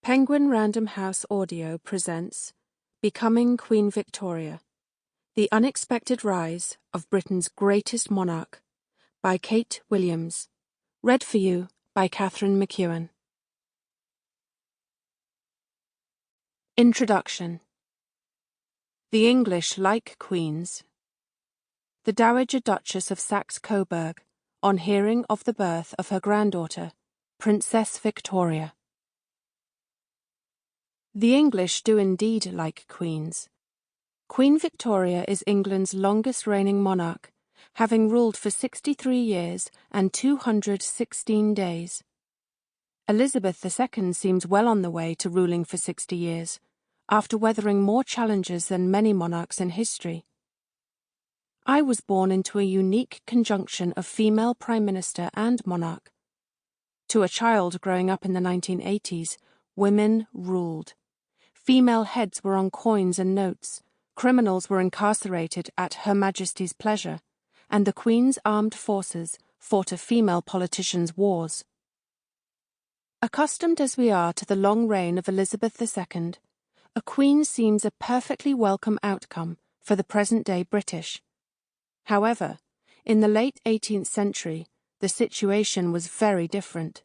Penguin Random House Audio presents Becoming Queen Victoria, The Unexpected Rise of Britain's Greatest Monarch by Kate Williams. Read for you by Katharine Mcewan. Introduction. The English like queens. The Dowager Duchess of Saxe-Coburg, on hearing of the birth of her granddaughter, Princess Victoria. The English do indeed like queens. Queen Victoria is England's longest-reigning monarch, having ruled for 63 years and 216 days. Elizabeth II seems well on the way to ruling for 60 years, after weathering more challenges than many monarchs in history. I was born into a unique conjunction of female prime minister and monarch. To a child growing up in the 1980s, women ruled. Female heads were on coins and notes, criminals were incarcerated at Her Majesty's pleasure, and the Queen's armed forces fought a female politician's wars. Accustomed as we are to the long reign of Elizabeth II, a queen seems a perfectly welcome outcome for the present-day British. However, in the late 18th century, the situation was very different.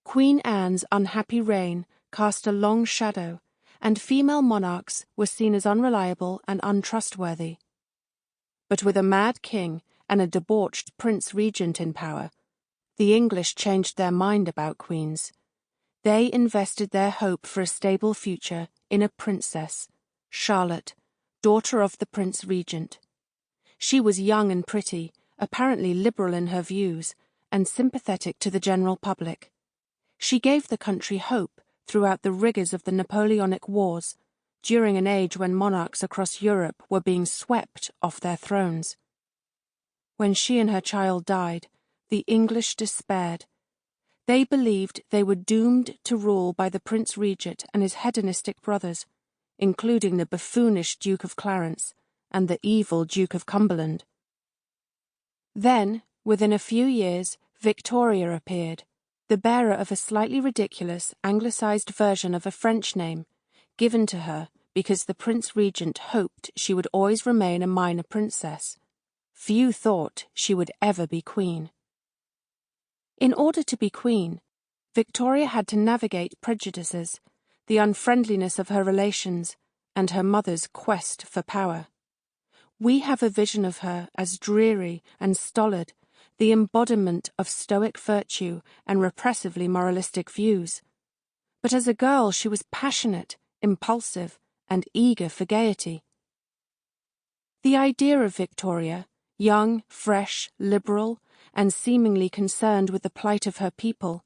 Queen Anne's unhappy reign cast a long shadow, and female monarchs were seen as unreliable and untrustworthy. But with a mad king and a debauched prince regent in power, the English changed their mind about queens. They invested their hope for a stable future in a princess, Charlotte, daughter of the Prince Regent. She was young and pretty, apparently liberal in her views, and sympathetic to the general public. She gave the country hope throughout the rigours of the Napoleonic Wars, during an age when monarchs across Europe were being swept off their thrones. When she and her child died, the English despaired. They believed they were doomed to rule by the Prince Regent and his hedonistic brothers, including the buffoonish Duke of Clarence and the evil Duke of Cumberland. Then, within a few years, Victoria appeared, the bearer of a slightly ridiculous anglicised version of a French name, given to her because the Prince Regent hoped she would always remain a minor princess. Few thought she would ever be queen. In order to be queen, Victoria had to navigate prejudices, the unfriendliness of her relations, and her mother's quest for power. We have a vision of her as dreary and stolid, the embodiment of stoic virtue and repressively moralistic views. But as a girl she was passionate, impulsive, and eager for gaiety. The idea of Victoria, young, fresh, liberal, and seemingly concerned with the plight of her people,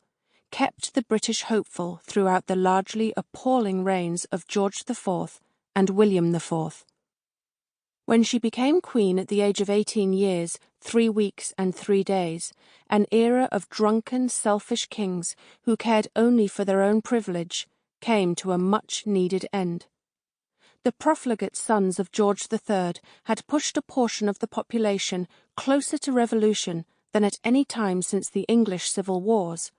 kept the British hopeful throughout the largely appalling reigns of George IV and William IV. When she became queen at the age of 18 years, 3 weeks and 3 days, an era of drunken, selfish kings who cared only for their own privilege came to a much-needed end. The profligate sons of George III had pushed a portion of the population closer to revolution than at any time since the English civil wars.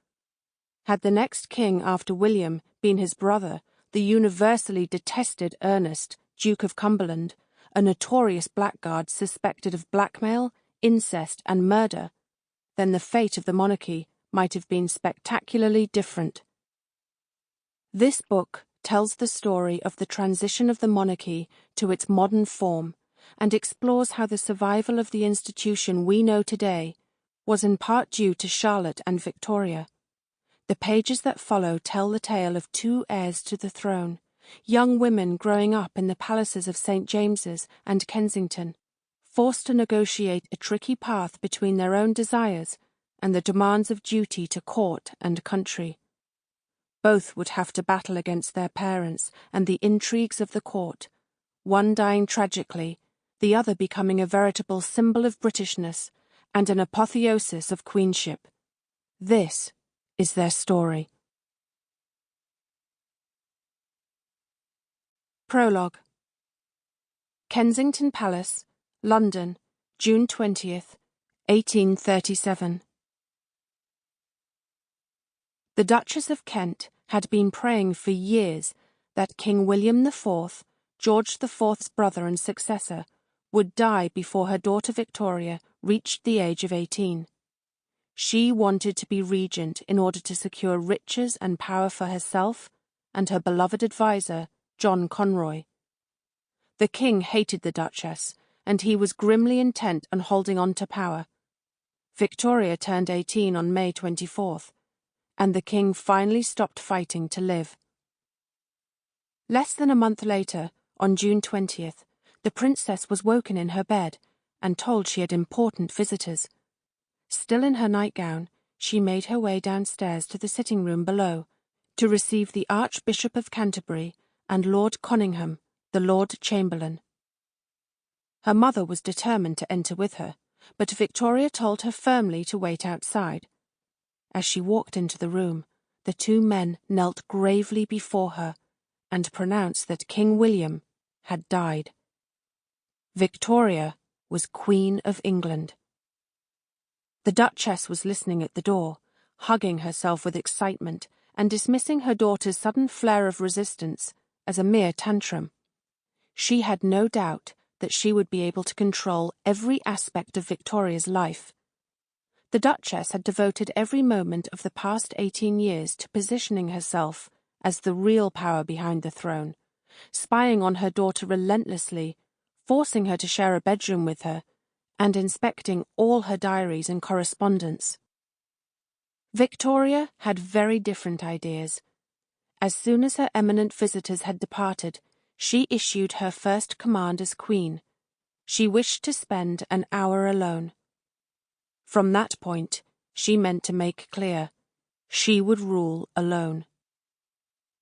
Had the next king after William been his brother, the universally detested Ernest, Duke of Cumberland, a notorious blackguard suspected of blackmail, incest, and murder, then the fate of the monarchy might have been spectacularly different. This book tells the story of the transition of the monarchy to its modern form and explores how the survival of the institution we know today was in part due to Charlotte and Victoria. The pages that follow tell the tale of two heirs to the throne, young women growing up in the palaces of St. James's and Kensington, forced to negotiate a tricky path between their own desires and the demands of duty to court and country. Both would have to battle against their parents and the intrigues of the court, one dying tragically, the other becoming a veritable symbol of Britishness and an apotheosis of queenship. This is their story. Prologue. Kensington Palace, London, June 20th, 1837. The Duchess of Kent had been praying for years that King William IV, George IV's brother and successor, would die before her daughter Victoria reached the age of 18. She wanted to be regent in order to secure riches and power for herself and her beloved adviser, John Conroy. The king hated the Duchess, and he was grimly intent on holding on to power. Victoria turned 18 on May 24th, and the king finally stopped fighting to live. Less than a month later, on June 20th, the princess was woken in her bed and told she had important visitors. Still in her nightgown, she made her way downstairs to the sitting room below to receive the Archbishop of Canterbury and Lord Conyngham, the Lord Chamberlain. Her mother was determined to enter with her, but Victoria told her firmly to wait outside. As she walked into the room, the two men knelt gravely before her and pronounced that King William had died. Victoria was Queen of England. The Duchess was listening at the door, hugging herself with excitement and dismissing her daughter's sudden flare of resistance as a mere tantrum. She had no doubt that she would be able to control every aspect of Victoria's life. The Duchess had devoted every moment of the past 18 years to positioning herself as the real power behind the throne, spying on her daughter relentlessly, forcing her to share a bedroom with her, and inspecting all her diaries and correspondence. Victoria had very different ideas. As soon as her eminent visitors had departed, she issued her first command as queen. She wished to spend an hour alone. From that point, she meant to make clear, she would rule alone.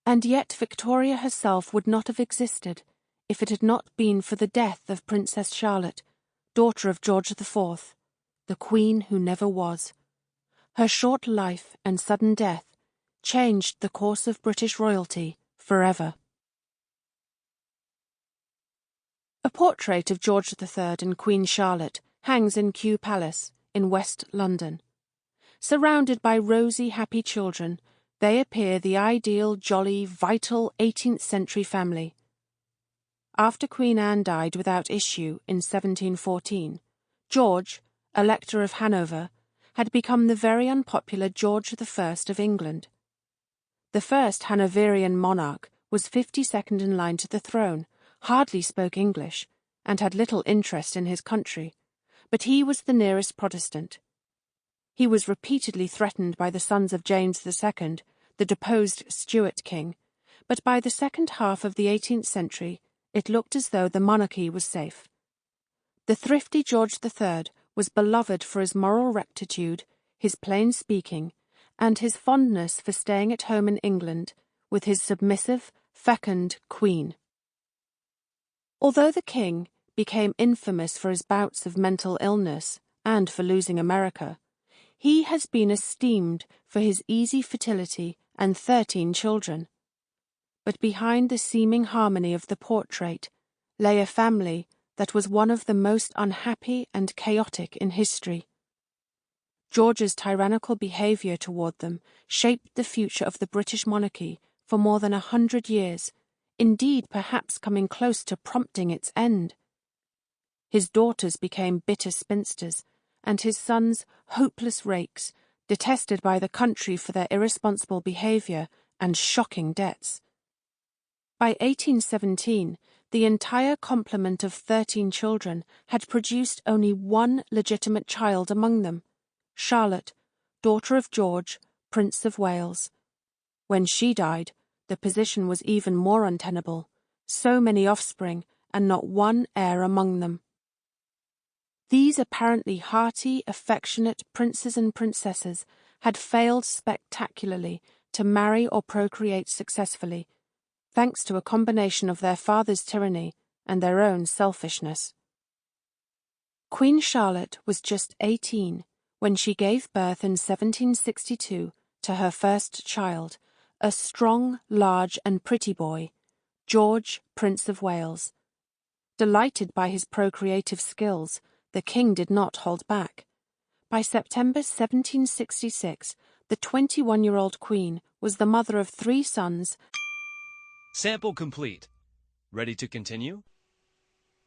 And yet Victoria herself would not have existed if it had not been for the death of Princess Charlotte, daughter of George IV, the queen who never was. Her short life and sudden death changed the course of British royalty forever. A portrait of George III and Queen Charlotte hangs in Kew Palace in West London. Surrounded by rosy, happy children, they appear the ideal, jolly, vital 18th century family. After Queen Anne died without issue in 1714, George, Elector of Hanover, had become the very unpopular George I of England. The first Hanoverian monarch was 52nd in line to the throne, hardly spoke English, and had little interest in his country, but he was the nearest Protestant. He was repeatedly threatened by the sons of James II, the deposed Stuart king, but by the second half of the 18th century it looked as though the monarchy was safe. The thrifty George III was beloved for his moral rectitude, his plain speaking, and his fondness for staying at home in England with his submissive, fecund queen. Although the king became infamous for his bouts of mental illness and for losing America, he has been esteemed for his easy fertility and 13 children. But behind the seeming harmony of the portrait lay a family that was one of the most unhappy and chaotic in history. George's tyrannical behaviour toward them shaped the future of the British monarchy for more than 100 years, indeed perhaps coming close to prompting its end. His daughters became bitter spinsters, and his sons hopeless rakes, detested by the country for their irresponsible behaviour and shocking debts. By 1817, the entire complement of 13 children had produced only one legitimate child among them, Charlotte, daughter of George, Prince of Wales. When she died, the position was even more untenable, so many offspring and not one heir among them. These apparently hearty, affectionate princes and princesses had failed spectacularly to marry or procreate successfully, thanks to a combination of their father's tyranny and their own selfishness. Queen Charlotte was just 18 when she gave birth in 1762 to her first child, a strong, large and pretty boy, George, Prince of Wales. Delighted by his procreative skills, the king did not hold back. By September 1766, the 21-year-old queen was the mother of 3 sons. Sample complete. Ready to continue?